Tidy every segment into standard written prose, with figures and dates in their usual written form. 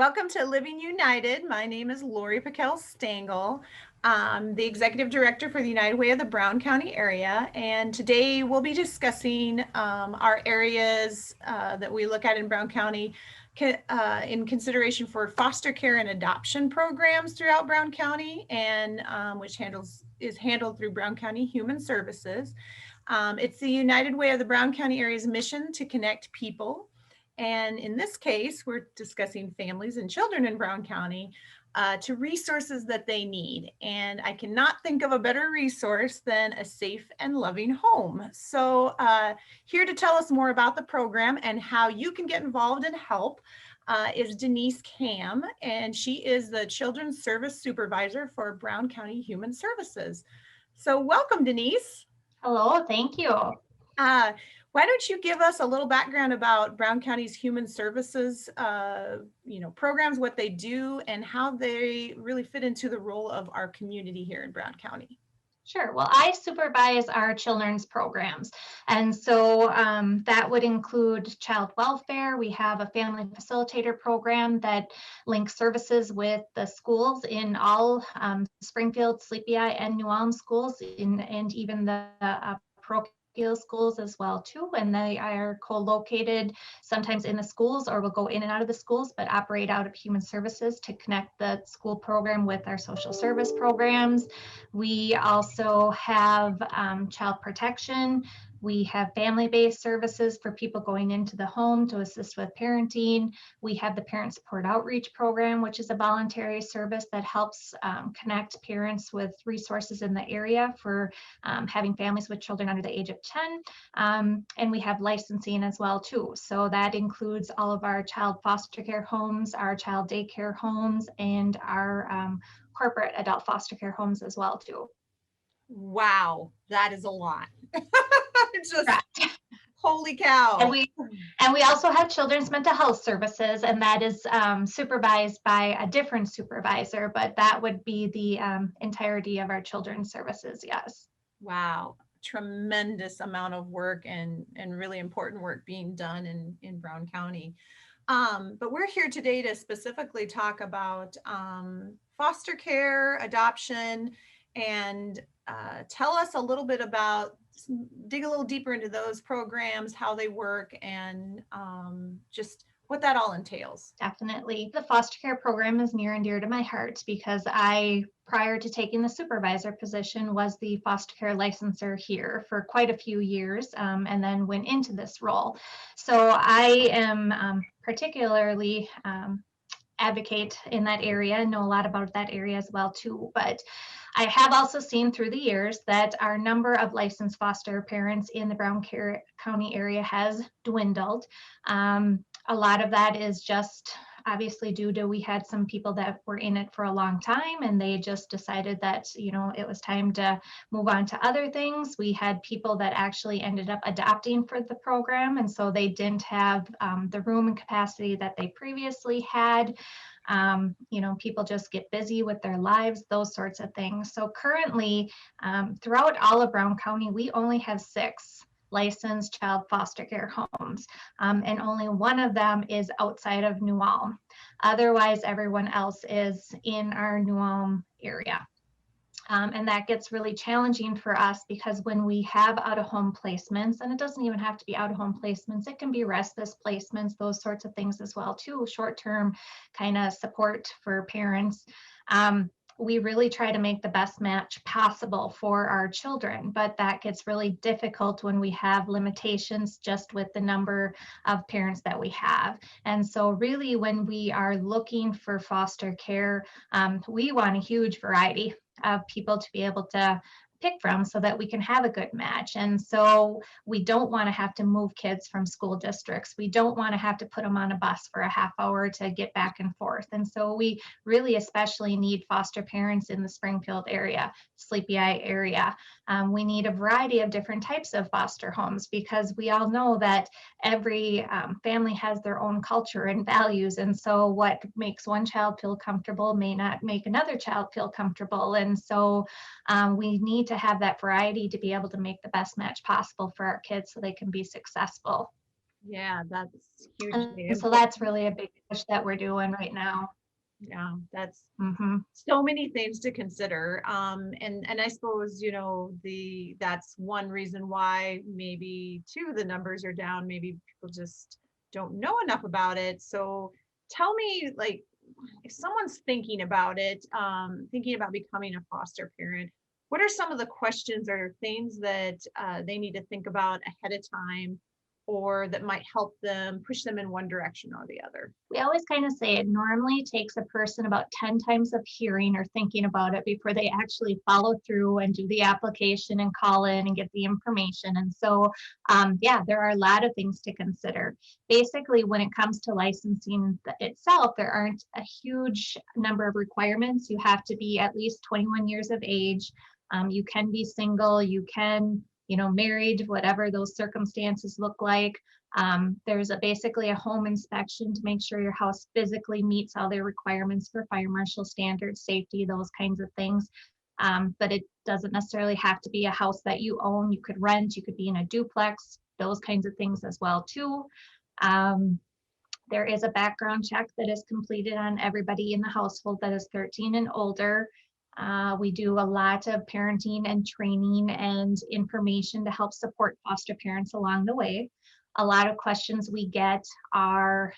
Welcome to Living United. My name is Lori Piquel Stengel. I'm the Executive Director for the United Way of the Brown County area, and today we'll be discussing our areas that we look at in Brown County in consideration for foster care and adoption programs throughout Brown County, and which is handled through Brown County Human Services. It's the United Way of the Brown County area's mission to connect people. And in this case, we're discussing families and children in Brown County to resources that they need. And I cannot think of a better resource than a safe and loving home. So here to tell us more about the program and how you can get involved and help is Denise Cam, and she is the Children's Service Supervisor for Brown County Human Services. So welcome, Denise. Hello, thank you. Why don't you give us a little background about Brown County's Human Services, programs, what they do, and how they really fit into the role of our community here in Brown County? Sure. Well, I supervise our children's programs. And so that would include child welfare. We have a family facilitator program that links services with the schools in all Springfield, Sleepy Eye, and New Ulm schools, and even the parochial schools as well too, and they are co-located sometimes in the schools or will go in and out of the schools, but operate out of human services to connect the school program with our social service programs. We also have child protection. We have family-based services for people going into the home to assist with parenting. We have the Parent Support Outreach Program, which is a voluntary service that helps connect parents with resources in the area for having families with children under the age of 10. And we have licensing as well too. So that includes all of our child foster care homes, our child daycare homes, and our corporate adult foster care homes as well too. Wow, that is a lot. Just Correct. holy cow. And we also have children's mental health services, and that is supervised by a different supervisor, but that would be the entirety of our children's services, yes. Wow, tremendous amount of work and really important work being done in Brown County. But we're here today to specifically talk about foster care, adoption, and tell us a little bit about, dig a little deeper into those programs, how they work, and just what that all entails. Definitely. The foster care program is near and dear to my heart because I, prior to taking the supervisor position, was the foster care licensor here for quite a few years, and then went into this role. So I am particularly advocate in that area, know a lot about that area as well too. But I have also seen through the years that our number of licensed foster parents in the Brown County area has dwindled. A lot of that is just obviously due to we had some people that were in it for a long time and they just decided that, you know, it was time to move on to other things. We had people that actually ended up adopting for the program, and so they didn't have the room and capacity that they previously had. People just get busy with their lives, those sorts of things. So currently, throughout all of Brown County, we only have 6 licensed child foster care homes, and only one of them is outside of New Ulm. Otherwise, everyone else is in our New Ulm area. And that gets really challenging for us because when we have out-of-home placements, and it doesn't even have to be out-of-home placements, it can be respite placements, those sorts of things as well too, short-term kind of support for parents. We really try to make the best match possible for our children, but that gets really difficult when we have limitations just with the number of parents that we have. And so really when we are looking for foster care, we want a huge variety of people to be able to pick from so that we can have a good match. And so we don't want to have to move kids from school districts. We don't want to have to put them on a bus for a half hour to get back and forth. And so we really especially need foster parents in the Springfield area, Sleepy Eye area. We need a variety of different types of foster homes because we all know that every family has their own culture and values. And so what makes one child feel comfortable may not make another child feel comfortable. And so we need to have that variety to be able to make the best match possible for our kids so they can be successful. Yeah, that's hugely And so important. that's really a big push that we're doing right now. Yeah, that's Hmm. so many things to consider. And I suppose, that's one reason why maybe too the numbers are down. Maybe people just don't know enough about it. So tell me, like, if someone's thinking about it, thinking about becoming a foster parent, what are some of the questions or things that they need to think about ahead of time, or that might help them push them in one direction or the other? We always kind of say it normally takes a person about 10 times of hearing or thinking about it before they actually follow through and do the application and call in and get the information. And so, yeah, there are a lot of things to consider. Basically, when it comes to licensing itself, there aren't a huge number of requirements. You have to be at least 21 years of age. You can be single, you can, married, whatever those circumstances look like. There's basically a home inspection to make sure your house physically meets all their requirements for fire marshal standards, safety, those kinds of things. But it doesn't necessarily have to be a house that you own. You could rent, you could be in a duplex, those kinds of things as well too. Um, there is a background check that is completed on everybody in the household that is 13 and older. We do a lot of parenting and training and information to help support foster parents along the way. A lot of questions we get are,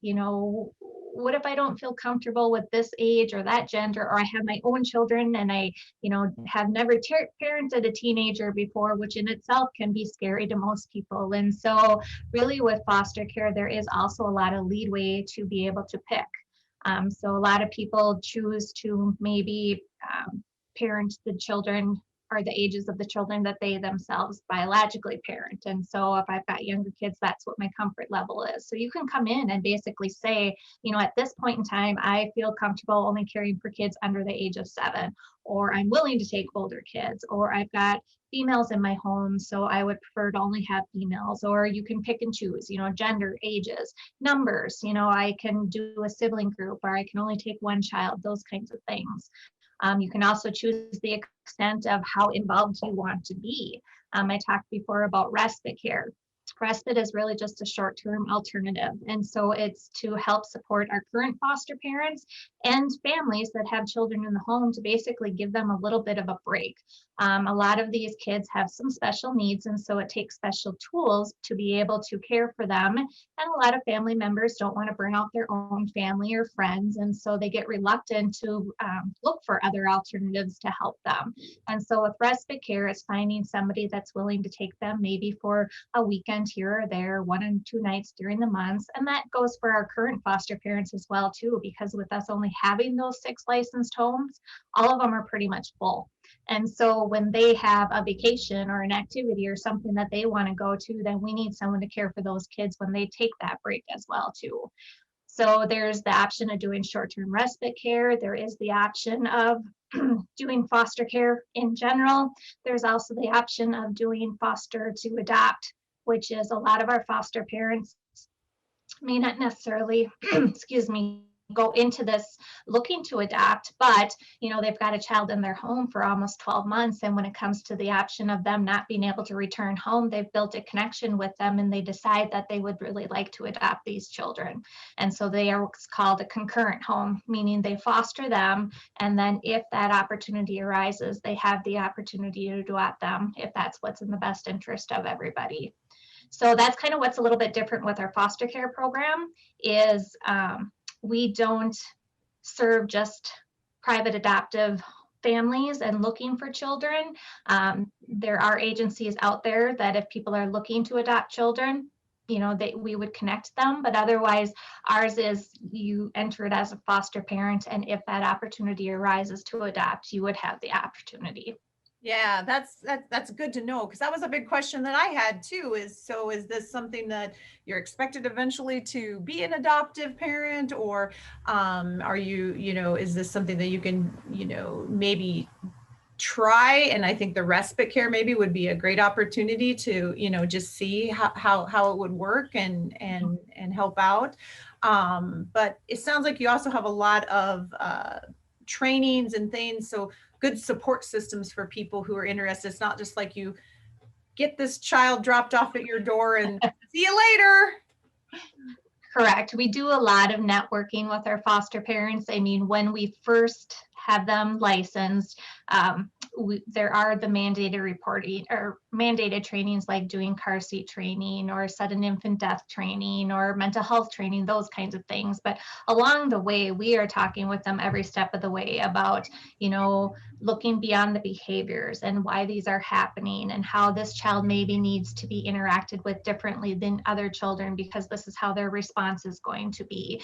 what if I don't feel comfortable with this age or that gender, or I have my own children and I, have never parented a teenager before, which in itself can be scary to most people. And so really with foster care, there is also a lot of leadway to be able to pick. So a lot of people choose to maybe parent the children or the ages of the children that they themselves biologically parent. And so if I've got younger kids, that's what my comfort level is. So you can come in and basically say, at this point in time, I feel comfortable only caring for kids under the age of 7, or I'm willing to take older kids, or I've got females in my home, so I would prefer to only have females, or you can pick and choose, gender, ages, numbers, I can do a sibling group, or I can only take one child, those kinds of things. You can also choose the extent of how involved you want to be. I talked before about respite care. Respite is really just a short-term alternative. And so it's to help support our current foster parents and families that have children in the home to basically give them a little bit of a break. A lot of these kids have some special needs, and so it takes special tools to be able to care for them. And a lot of family members don't want to bring out their own family or friends, and so they get reluctant to look for other alternatives to help them. And so with respite care, it's finding somebody that's willing to take them maybe for a weekend here or there, 1 and 2 nights during the months. And that goes for our current foster parents as well too, because with us only having those 6 licensed homes, all of them are pretty much full. And so when they have a vacation or an activity or something that they want to go to, then we need someone to care for those kids when they take that break as well too. So there's the option of doing short-term respite care. There is the option of doing foster care in general. There's also the option of doing foster to adopt, which is a lot of our foster parents may not necessarily, excuse me, go into this looking to adopt, but they've got a child in their home for almost 12 months, and when it comes to the option of them not being able to return home, they've built a connection with them and they decide that they would really like to adopt these children. And so they are what's called a concurrent home, meaning they foster them, and then if that opportunity arises, they have the opportunity to adopt them if that's what's in the best interest of everybody. So that's kind of what's a little bit different with our foster care program is we don't serve just private adoptive families and looking for children. There are agencies out there that if people are looking to adopt children, we would connect them, but otherwise ours is you enter it as a foster parent, and if that opportunity arises to adopt, you would have the opportunity. Yeah, that's good to know, because that was a big question that I had too. Is this something that you're expected eventually to be an adoptive parent, or are is this something that you can, maybe try? And I think the respite care maybe would be a great opportunity to, just see how it would work and help out. But it sounds like you also have a lot of trainings and things, so good support systems for people who are interested. It's not just like you get this child dropped off at your door and see you later. Correct. We do a lot of networking with our foster parents. I mean, when we first have them licensed, there are the mandated reporting or mandated trainings like doing car seat training or sudden infant death training or mental health training, those kinds of things. But along the way, we are talking with them every step of the way about, looking beyond the behaviors and why these are happening and how this child maybe needs to be interacted with differently than other children because this is how their response is going to be.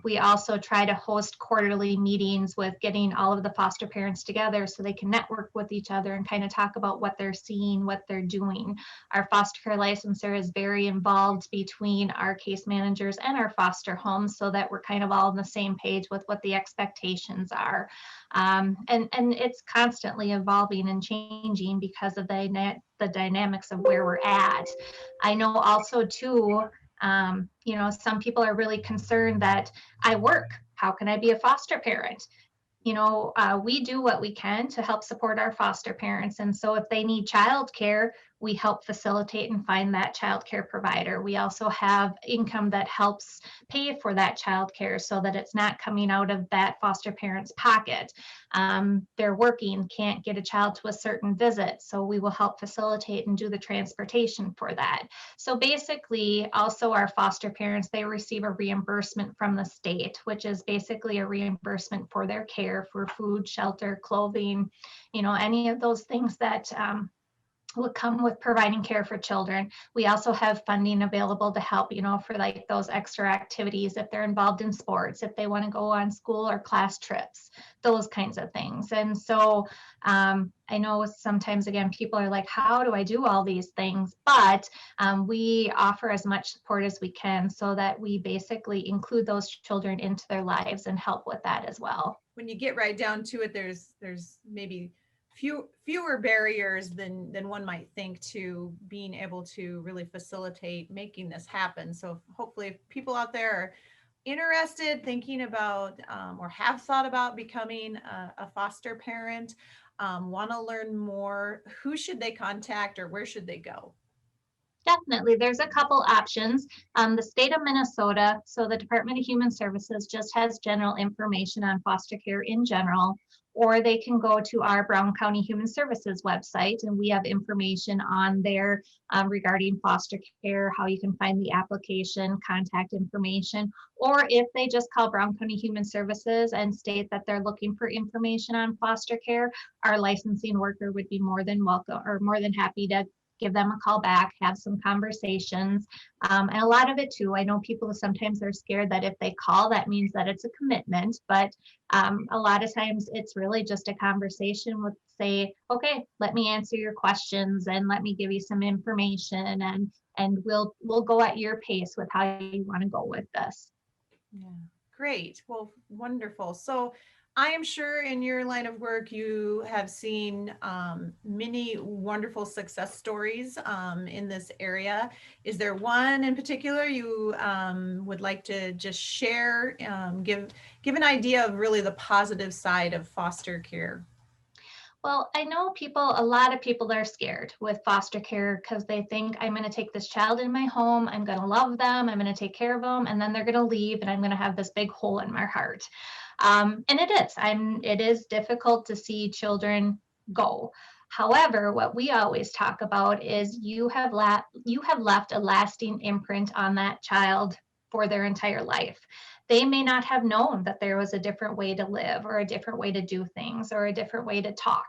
We also try to host quarterly meetings with getting all of the foster parents together so they can network with each other and kind of talk about what they're seeing, what they're doing. Our foster care licensor is very involved between our case managers and our foster homes so that we're kind of all on the same page with what the expectations are. And it's constantly evolving and changing because of the dynamics of where we're at. I know also too, some people are really concerned that I work. How can I be a foster parent? We do what we can to help support our foster parents. And so if they need childcare, we help facilitate and find that childcare provider. We also have income that helps pay for that childcare so that it's not coming out of that foster parent's pocket. They're working, can't get a child to a certain visit, so we will help facilitate and do the transportation for that. So basically, also our foster parents, they receive a reimbursement from the state, which is basically a reimbursement for their care, for food, shelter, clothing, any of those things that will come with providing care for children. We also have funding available to help, for like those extra activities if they're involved in sports, if they want to go on school or class trips, those kinds of things. And so I know sometimes, again, people are like, how do I do all these things? But we offer as much support as we can so that we basically include those children into their lives and help with that as well. When you get right down to it, there's maybe fewer barriers than one might think to being able to really facilitate making this happen. So hopefully if people out there are interested, thinking about or have thought about becoming a foster parent, want to learn more, who should they contact or where should they go? Definitely, there's a couple options. The state of Minnesota, so the Department of Human Services just has general information on foster care in general, or they can go to our Brown County Human Services website, and we have information on there regarding foster care, how you can find the application, contact information, or if they just call Brown County Human Services and state that they're looking for information on foster care, our licensing worker would be more than welcome or more than happy to give them a call back, have some conversations. And a lot of it too, I know people sometimes are scared that if they call, that means that it's a commitment, but a lot of times it's really just a conversation with say, okay, let me answer your questions and let me give you some information and we'll go at your pace with how you want to go with this. Yeah, great. Well, wonderful. So I am sure in your line of work, you have seen many wonderful success stories in this area. Is there one in particular you would like to just share, give an idea of really the positive side of foster care? Well, I know a lot of people are scared with foster care because they think I'm going to take this child in my home, I'm going to love them, I'm going to take care of them, and then they're going to leave and I'm going to have this big hole in my heart. And it is difficult to see children go. However, what we always talk about is you have left a lasting imprint on that child for their entire life. They may not have known that there was a different way to live or a different way to do things or a different way to talk,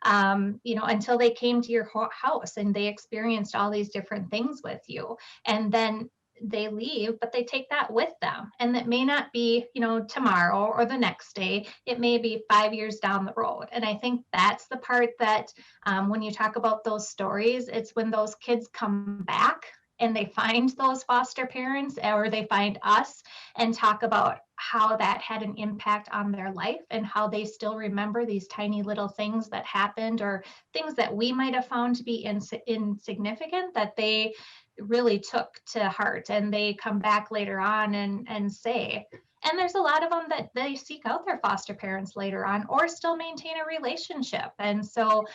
until they came to your house and they experienced all these different things with you. And then they leave, but they take that with them. And that may not be, tomorrow or the next day. It may be 5 years down the road. And I think that's the part that when you talk about those stories, it's when those kids come back and they find those foster parents or they find us and talk about how that had an impact on their life and how they still remember these tiny little things that happened or things that we might have found to be insignificant that they really took to heart, and they come back later on and say. And there's a lot of them that they seek out their foster parents later on or still maintain a relationship. And so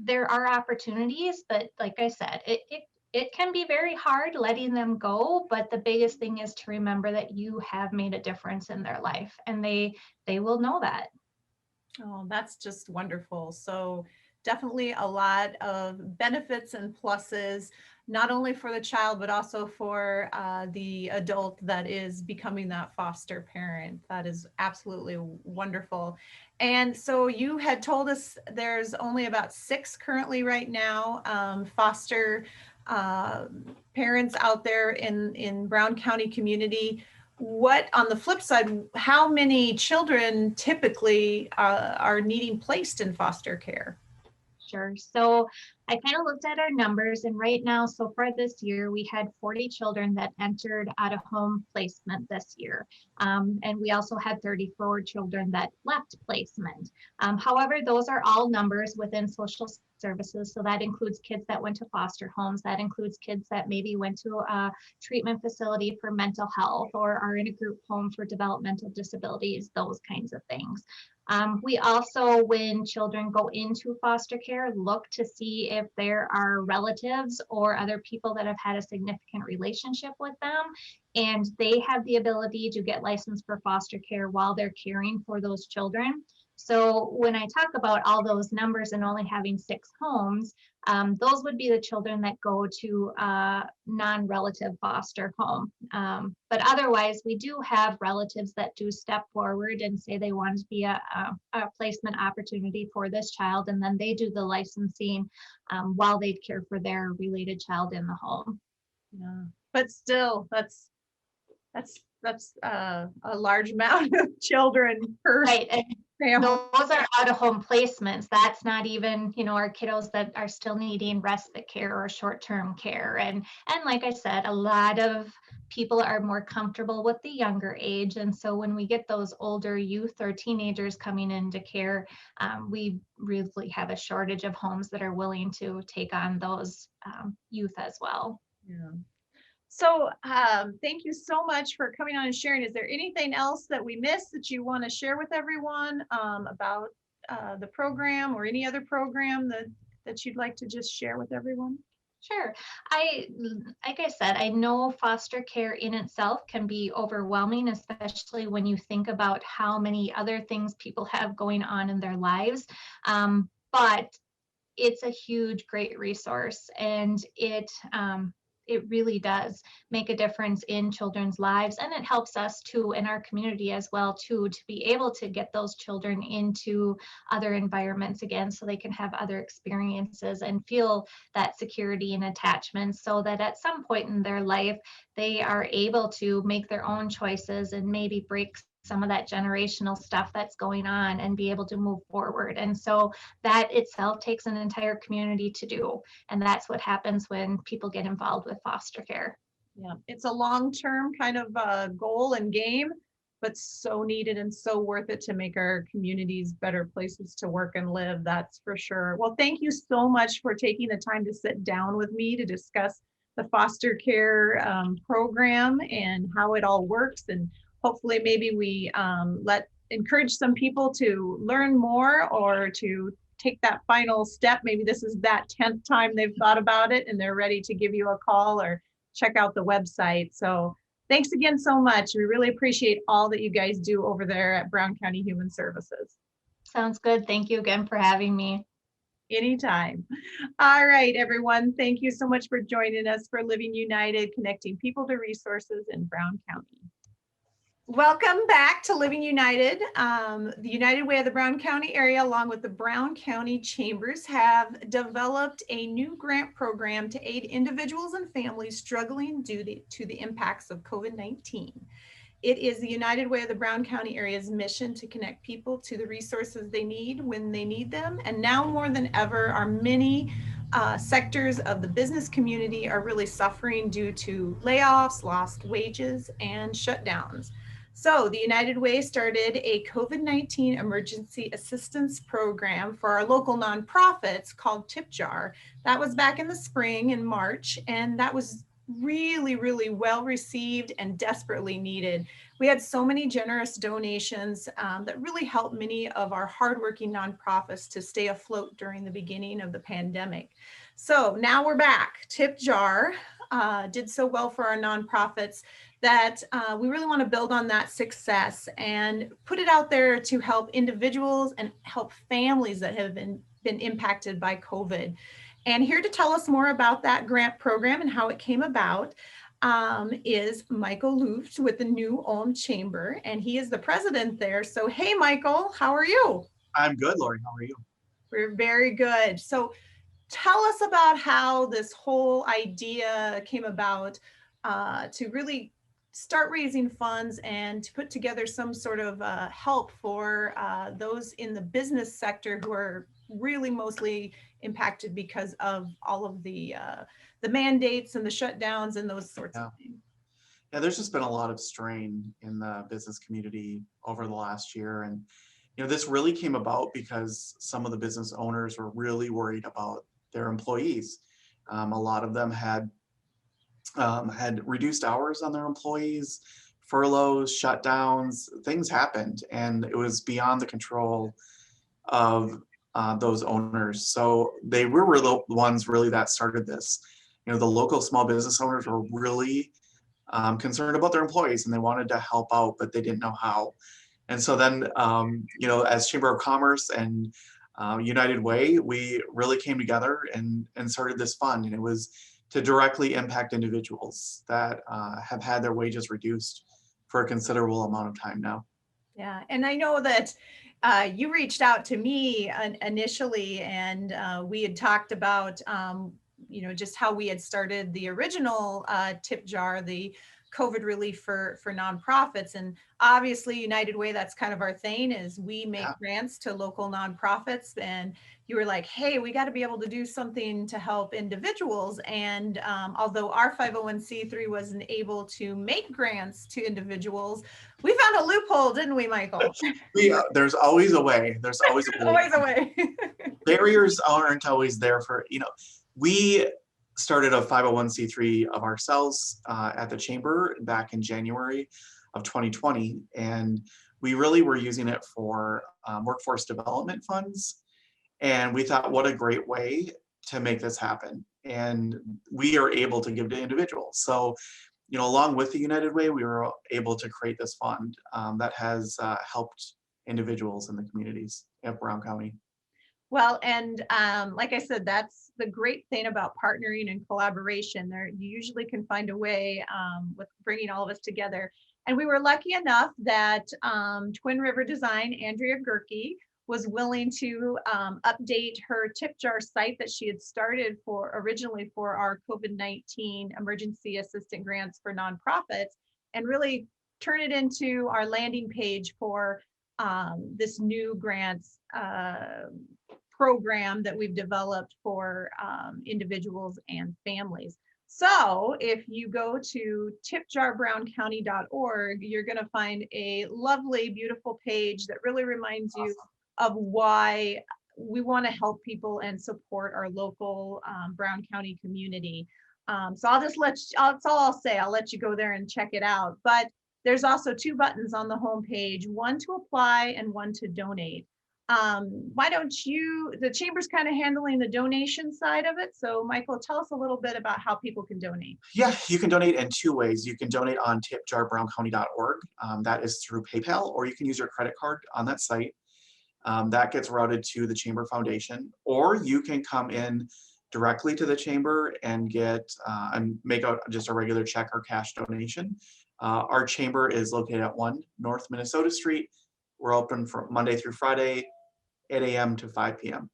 there are opportunities, but like I said, it can be very hard letting them go, but the biggest thing is to remember that you have made a difference in their life, and they will know that. Oh, that's just wonderful. So definitely a lot of benefits and pluses, not only for the child, but also for the adult that is becoming that foster parent. That is absolutely wonderful. And so you had told us there's only about 6 currently right now, foster uh, parents out there in Brown County community. What, on the flip side, how many children typically are needing placed in foster care? Sure. So I kind of looked at our numbers, and right now, so far this year, we had 40 children that entered out of home placement this year. And we also had 34 children that left placement. However, those are all numbers within social services. So that includes kids that went to foster homes, that includes kids that maybe went to a treatment facility for mental health or are in a group home for developmental disabilities, those kinds of things. We also, when children go into foster care, look to see if there are relatives or other people that have had a significant relationship with them, and they have the ability to get licensed for foster care while they're caring for those children. So when I talk about all those numbers and only having 6 homes, those would be the children that go to a non-relative foster home. But otherwise, we do have relatives that do step forward and say they want to be a placement opportunity for this child, and then they do the licensing while they care for their related child in the home. Yeah. But still, that's a large amount of children per Right. And family. those are out of home placements. That's not even, our kiddos that are still needing respite care or short-term care. And like I said, a lot of people are more comfortable with the younger age. And so when we get those older youth or teenagers coming into care, we really have a shortage of homes that are willing to take on those youth as well. Yeah. So thank you so much for coming on and sharing. Is there anything else that we missed that you want to share with everyone about the program or any other program that you'd like to just share with everyone? Sure. Like I said, I know foster care in itself can be overwhelming, especially when you think about how many other things people have going on in their lives. But it's a huge, great resource, and it really does make a difference in children's lives, and it helps us too in our community as well too, to be able to get those children into other environments again so they can have other experiences and feel that security and attachment, so that at some point in their life they are able to make their own choices and maybe break some of that generational stuff that's going on and be able to move forward. And so that itself takes an entire community to do. And that's what happens when people get involved with foster care. Yeah, it's a long-term kind of goal and game, but so needed and so worth it to make our communities better places to work and live. That's for sure. Well, thank you so much for taking the time to sit down with me to discuss the foster care program and how it all works. And hopefully maybe we encourage some people to learn more or to take that final step. Maybe this is that 10th time they've thought about it and they're ready to give you a call or check out the website. So thanks again so much. We really appreciate all that you guys do over there at Brown County Human Services. Sounds good. Thank you again for having me. Anytime. All right, everyone. Thank you so much for joining us for Living United, connecting people to resources in Brown County. Welcome back to Living United. The United Way of the Brown County area, along with the Brown County Chambers, have developed a new grant program to aid individuals and families struggling due to the impacts of COVID-19. It is the United Way of the Brown County area's mission to connect people to the resources they need when they need them. And now more than ever, our many sectors of the business community are really suffering due to layoffs, lost wages, and shutdowns. So the United Way started a COVID-19 emergency assistance program for our local nonprofits called Tip Jar. That was back in the spring in March, and that was really, really well received and desperately needed. We had so many generous donations that really helped many of our hardworking nonprofits to stay afloat during the beginning of the pandemic. So now we're back. Tip Jar did so well for our nonprofits that we really want to build on that success and put it out there to help individuals and help families that have been impacted by COVID. And here to tell us more about that grant program and how it came about is Michael Luft with the New Ulm Chamber, and he is the president there. So, hey, Michael, how are you? I'm good, Lori. How are you? We're very good. So, tell us about how this whole idea came about to really start raising funds and to put together some sort of help for those in the business sector who are really mostly impacted because of all of the mandates and the shutdowns and those sorts Yeah. of things. Yeah, there's just been a lot of strain in the business community over the last year. And, this really came about because some of the business owners were really worried about their employees. A lot of them had reduced hours on their employees, furloughs, shutdowns, things happened, and it was beyond the control of those owners. So they were the ones really that started this. The local small business owners were really concerned about their employees and they wanted to help out, but they didn't know how. And so then, as Chamber of Commerce and United Way, we really came together and started this fund. And it was to directly impact individuals that have had their wages reduced for a considerable amount of time now. Yeah, and I know that you reached out to me initially, and we had talked about, just how we had started the original Tip Jar, the COVID relief for nonprofits. And obviously United Way, that's kind of our thing, is we make grants to local nonprofits. And you were like, hey, we got to be able to do something to help individuals. And although our 501c3 wasn't able to make grants to individuals, we found a loophole, didn't we, Michael? There's always a way. There's always a way. Always a way. Barriers aren't always there for, we started a 501c3 of ourselves at the chamber back in January of 2020. And we really were using it for workforce development funds. And we thought, what a great way to make this happen. And we are able to give to individuals. So, along with the United Way, we were able to create this fund that has helped individuals in the communities of Brown County. Well, and like I said, that's the great thing about partnering and collaboration. There, you usually can find a way with bringing all of us together. And we were lucky enough that Twin River Design, Andrea Gerke, was willing to update her Tip Jar site that she had started originally for our COVID-19 emergency assistant grants for nonprofits, and really turn it into our landing page for this new grants program that we've developed for individuals and families. So if you go to tipjarbrowncounty.org, you're going to find a lovely, beautiful page that really reminds you of why we want to help people and support our local Brown County community. So I'll just that's all I'll say. I'll let you go there and check it out. But there's also two buttons on the homepage, one to apply and one to donate. Why don't the chamber's kind of handling the donation side of it. So Michael, tell us a little bit about how people can donate. Yeah, you can donate in two ways. You can donate on tipjarbrowncounty.org. That is through PayPal, or you can use your credit card on that site. That gets routed to the Chamber Foundation, or you can come in directly to the Chamber and make out just a regular check or cash donation. Our Chamber is located at 1 North Minnesota Street. We're open from Monday through Friday, 8 a.m. to 5 p.m.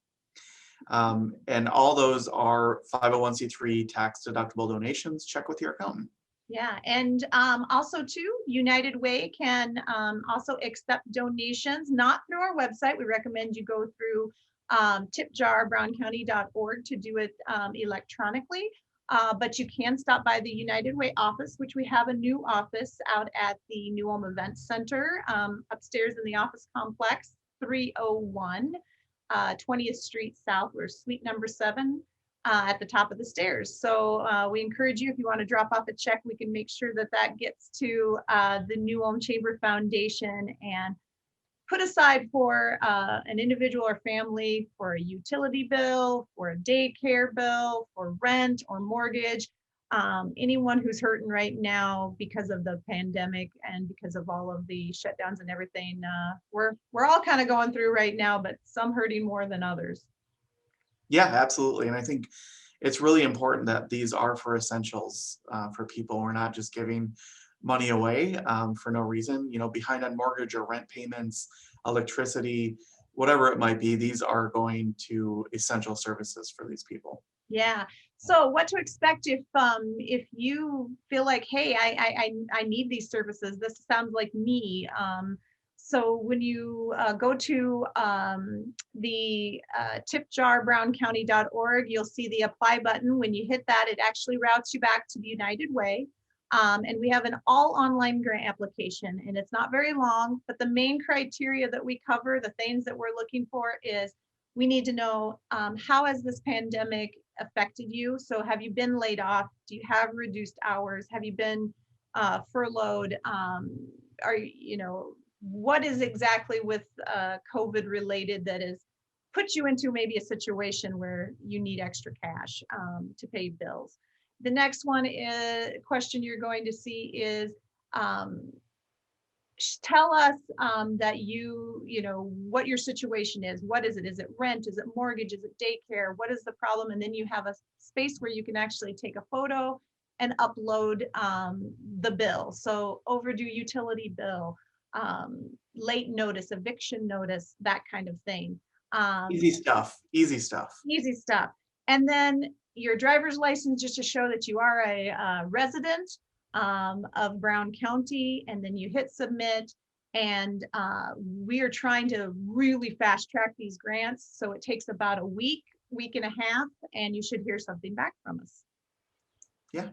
And all those are 501c3 tax deductible donations. Check with your accountant. Yeah, and also too, United Way can also accept donations, not through our website. We recommend you go through tipjarbrowncounty.org to do it electronically. But you can stop by the United Way office, which we have a new office out at the New Ulm Event Center upstairs in the office complex, 301 20th Street South. We're suite number 7. at the top of the stairs. So we encourage you, if you want to drop off a check, we can make sure that that gets to the New Ulm Chamber Foundation and put aside for an individual or family for a utility bill, for a daycare bill, for rent or mortgage. Anyone who's hurting right now because of the pandemic and because of all of the shutdowns and everything, we're all kind of going through right now, but some hurting more than others. Yeah, absolutely. And I think it's really important that these are for essentials for people. We're not just giving money away for no reason, behind on mortgage or rent payments, electricity, whatever it might be. These are going to essential services for these people. Yeah. So what to expect if you feel like, hey, I need these services. This sounds like me. So when you go to the tipjarbrowncounty.org, you'll see the apply button. When you hit that, it actually routes you back to the United Way. And we have an all online grant application, and it's not very long, but the main criteria that we cover, the things that we're looking for is we need to know how has this pandemic affected you? So have you been laid off? Do you have reduced hours? Have you been furloughed? What is exactly with COVID related that has put you into maybe a situation where you need extra cash to pay bills? The next question you're going to see is tell us that what your situation is. What is it? Is it rent? Is it mortgage? Is it daycare? What is the problem? And then you have a space where you can actually take a photo and upload the bill. So overdue utility bill, late notice, eviction notice, that kind of thing. Easy stuff. Easy stuff. Easy stuff. And then your driver's license, just to show that you are a resident of Brown County, and then you hit submit. And we are trying to really fast track these grants. So it takes about a week and a half, and you should hear something back from us. Yeah.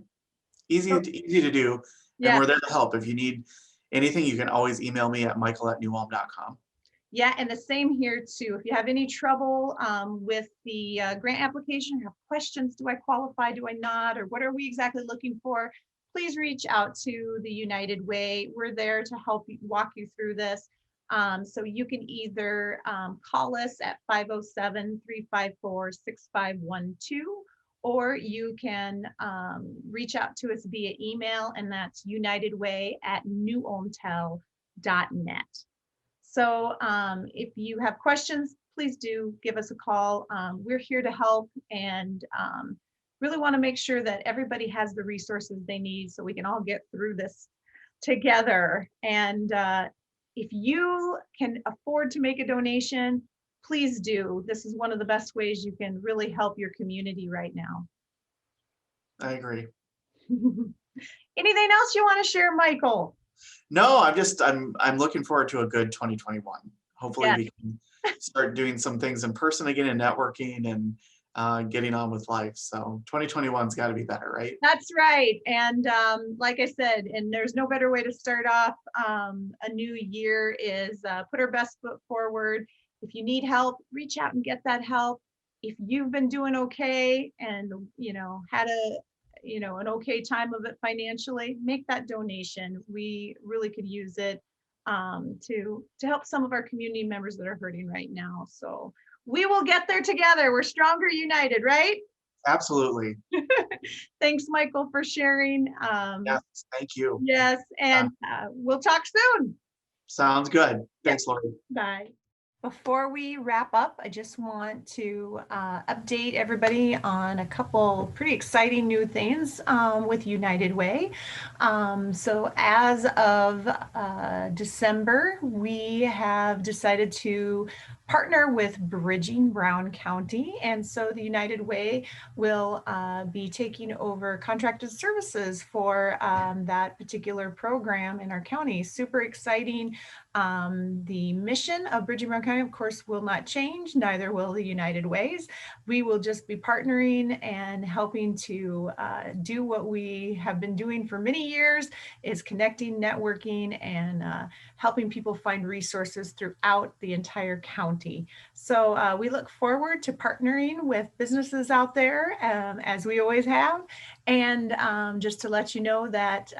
Easy to do. Yeah. And we're there to help. If you need anything, you can always email me at michael@newulm.com. Yeah, and the same here too. If you have any trouble with the grant application, have questions, do I qualify, do I not, or what are we exactly looking for, please reach out to the United Way. We're there to help you, walk you through this. So you can either call us at 507-354-6512, or you can reach out to us via email, and that's unitedway@newulmtel.net. So if you have questions, please do give us a call. We're here to help, and really want to make sure that everybody has the resources they need so we can all get through this together. And if you can afford to make a donation, please do. This is one of the best ways you can really help your community right now. I agree. Anything else you want to share, Michael? No, I'm looking forward to a good 2021. Hopefully we can start doing some things in person again and networking and getting on with life. So 2021's got to be better, right? That's right. And like I said, and there's no better way to start off a new year is put our best foot forward. If you need help, reach out and get that help. If you've been doing okay and had an okay time of it financially, make that donation. We really could use it to help some of our community members that are hurting right now. So we will get there together. We're stronger united, right? Absolutely. Thanks, Michael, for sharing. Yes, thank you. Yes, and we'll talk soon. Sounds good. Thanks, Lori. Bye. Before we wrap up, I just want to update everybody on a couple pretty exciting new things with United Way. So as of December, we have decided to partner with Bridging Brown County. And so the United Way will be taking over contracted services for that particular program in our county. Super exciting. The mission of Bridging Brown County, of course, will not change, neither will the United Ways. We will just be partnering and helping to do what we have been doing for many years, is connecting, networking, and helping people find resources throughout the entire county. So we look forward to partnering with businesses out there, as we always have. And just to let you know that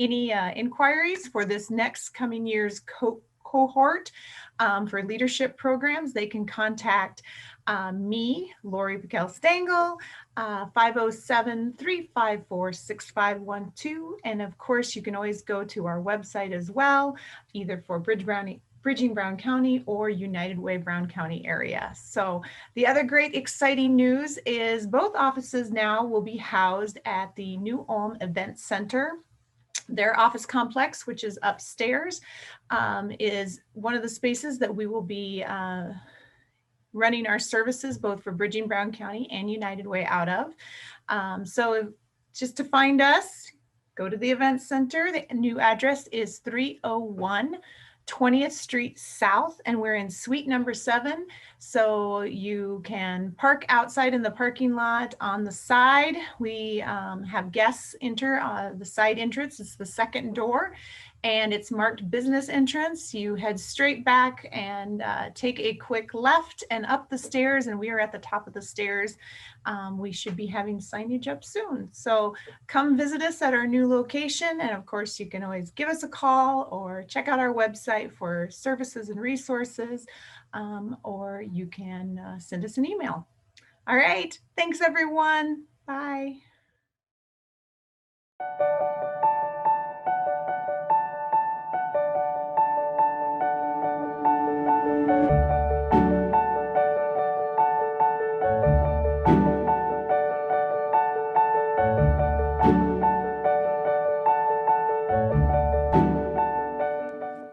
any inquiries for this next coming year's cohort for leadership programs, they can contact me, Lori Piquel Stengel, 507-354-6512. And of course, you can always go to our website as well, either for Bridging Brown County or United Way Brown County area. So the other great exciting news is both offices now will be housed at the New Ulm Event Center. Their office complex, which is upstairs, is one of the spaces that we will be running our services both for Bridging Brown County and United Way out of. So just to find us, go to the event center. The new address is 301 20th Street South, and we're in suite number 7. So you can park outside in the parking lot on the side. We have guests enter the side entrance. It's the second door, and it's marked business entrance. You head straight back and take a quick left and up the stairs, and we are at the top of the stairs. We should be having signage up soon. So come visit us at our new location. And of course, you can always give us a call or check out our website for services and resources, or you can send us an email. All right. Thanks, everyone. Bye.